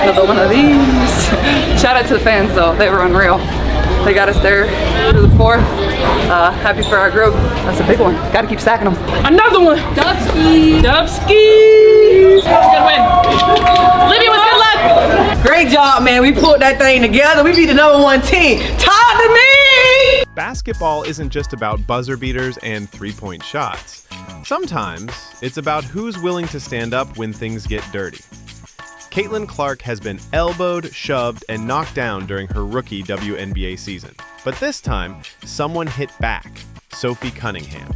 Another one of these. Shout out to the fans though, they were unreal. They got us there through the fourth. Happy for our group. That's a big one. Got to keep stacking them. Another one. Dubski. Dubski. Good win. Libby, what's good luck? Great job, man. We pulled that thing together. We beat the #1 team. Talk to me! Basketball isn't just about buzzer beaters and three-point shots. Sometimes it's about who's willing to stand up when things get dirty. Caitlin Clark has been elbowed, shoved, and knocked down during her rookie WNBA season. But this time, someone hit back, Sophie Cunningham.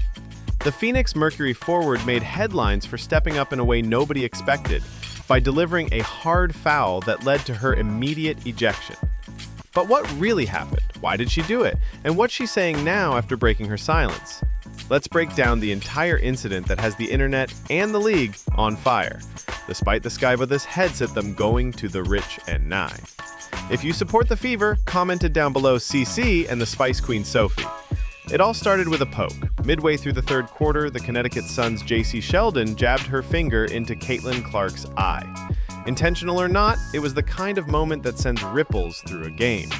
The Phoenix Mercury forward made headlines for stepping up in a way nobody expected by delivering a hard foul that led to her immediate ejection. But what really happened? Why did she do it? And what's she saying now after breaking her silence? Let's break down the entire incident that has the internet and the league on fire, despite the Sky with Us headset them going to the rich and nigh. If you support the Fever, comment it down below CC and the Spice Queen Sophie. It all started with a poke. Midway through the third quarter, the Connecticut Sun's Jacy Sheldon jabbed her finger into Caitlin Clark's eye. Intentional or not, it was the kind of moment that sends ripples through a game.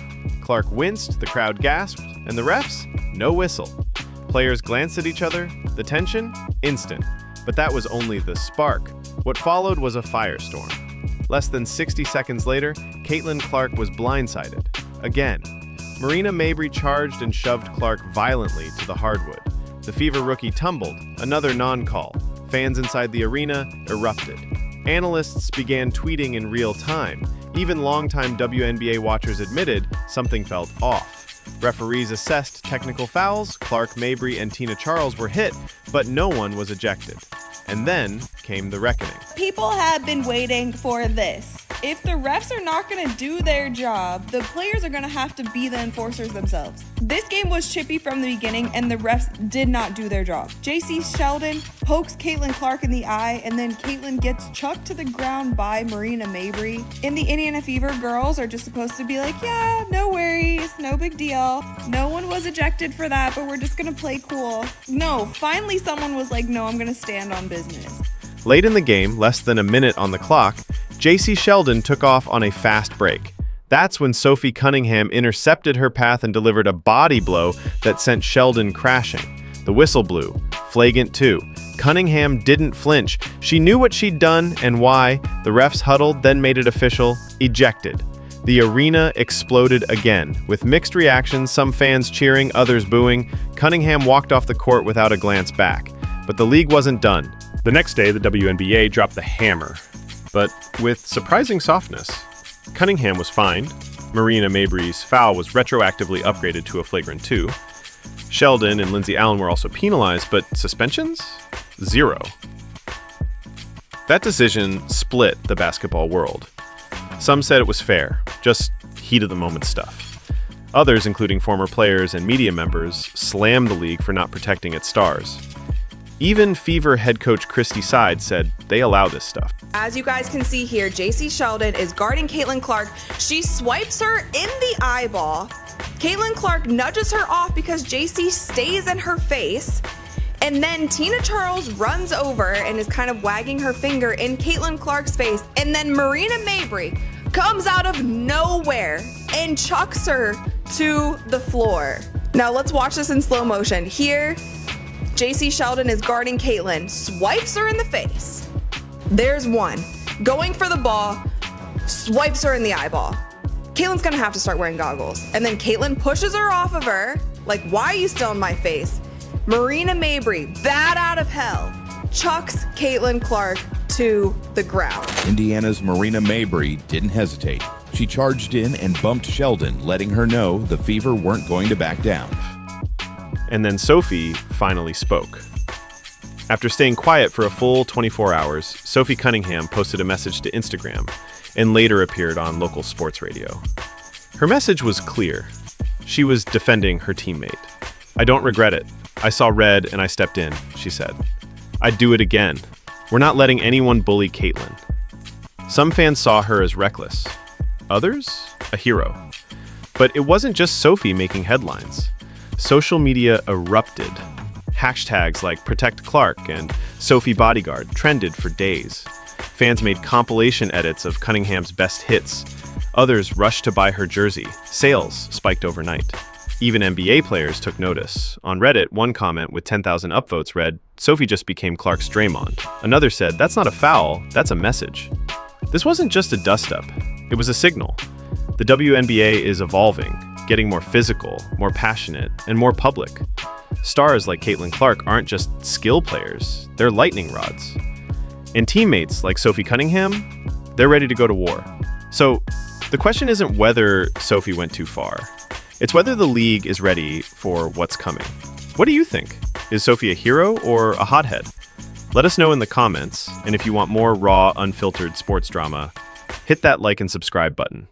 Clark winced, the crowd gasped, and the refs? No whistle. Players glanced at each other, the tension? Instant. But that was only the spark. What followed was a firestorm. Less than 60 seconds later, Caitlin Clark was blindsided. Again. Marina Mabrey charged and shoved Clark violently to the hardwood. The Fever rookie tumbled, another non-call. Fans inside the arena erupted. Analysts began tweeting in real time. Even longtime WNBA watchers admitted something felt off. Referees assessed technical fouls, Clark, Mabrey, and Tina Charles were hit, but no one was ejected. And then came the reckoning. People have been waiting for this. If the refs are not going to do their job, the players are going to have to be the enforcers themselves. This game was chippy from the beginning, and the refs did not do their job. Jacy Sheldon pokes Caitlin Clark in the eye, and then Caitlin gets chucked to the ground by Marina Mabrey. And the Indiana Fever girls are just supposed to be like, yeah, no worries, no big deal. No one was ejected for that, but we're just going to play cool. No, finally someone was like, no, I'm going to stand on business. Late in the game, less than a minute on the clock, Jacy Sheldon took off on a fast break. That's when Sophie Cunningham intercepted her path and delivered a body blow that sent Sheldon crashing. The whistle blew. Flagrant 2. Cunningham didn't flinch. She knew what she'd done and why. The refs huddled, then made it official. Ejected. The arena exploded again. With mixed reactions, some fans cheering, others booing, Cunningham walked off the court without a glance back. But the league wasn't done. The next day, the WNBA dropped the hammer, but with surprising softness. Cunningham was fined. Marina Mabrey's foul was retroactively upgraded to a flagrant 2. Sheldon and Lindsay Allen were also penalized, but suspensions? 0. That decision split the basketball world. Some said it was fair, just heat-of-the-moment stuff. Others, including former players and media members, slammed the league for not protecting its stars. Even Fever head coach Christy Side said they allow this stuff. As you guys can see here, Jacy Sheldon is guarding Caitlin Clark. She swipes her in the eyeball. Caitlin Clark nudges her off because Jacy stays in her face. And then Tina Charles runs over and is kind of wagging her finger in Caitlin Clark's face. And then Marina Mabrey comes out of nowhere and chucks her to the floor. Now let's watch this in slow motion. Here, Jacy Sheldon is guarding Caitlin, swipes her in the face. There's one. Going for the ball, swipes her in the eyeball. Caitlin's gonna have to start wearing goggles. And then Caitlin pushes her off of her, like, why are you still in my face? Marina Mabrey, bat out of hell, chucks Caitlin Clark to the ground. Indiana's Marina Mabrey didn't hesitate. She charged in and bumped Sheldon, letting her know the Fever weren't going to back down. And then Sophie finally spoke. After staying quiet for a full 24 hours, Sophie Cunningham posted a message to Instagram and later appeared on local sports radio. Her message was clear. She was defending her teammate. "I don't regret it. I saw red and I stepped in," she said. "I'd do it again. We're not letting anyone bully Caitlin." Some fans saw her as reckless. Others, a hero. But it wasn't just Sophie making headlines. Social media erupted. Hashtags like Protect Clark and Sophie Bodyguard trended for days. Fans made compilation edits of Cunningham's best hits. Others rushed to buy her jersey. Sales spiked overnight. Even NBA players took notice. On Reddit, one comment with 10,000 upvotes read, "Sophie just became Clark's Draymond." Another said, "That's not a foul, that's a message." This wasn't just a dust-up. It was a signal. The WNBA is evolving, getting more physical, more passionate, and more public. Stars like Caitlin Clark aren't just skill players, they're lightning rods. And teammates like Sophie Cunningham, they're ready to go to war. So the question isn't whether Sophie went too far. It's whether the league is ready for what's coming. What do you think? Is Sophie a hero or a hothead? Let us know in the comments, and if you want more raw, unfiltered sports drama, hit that like and subscribe button.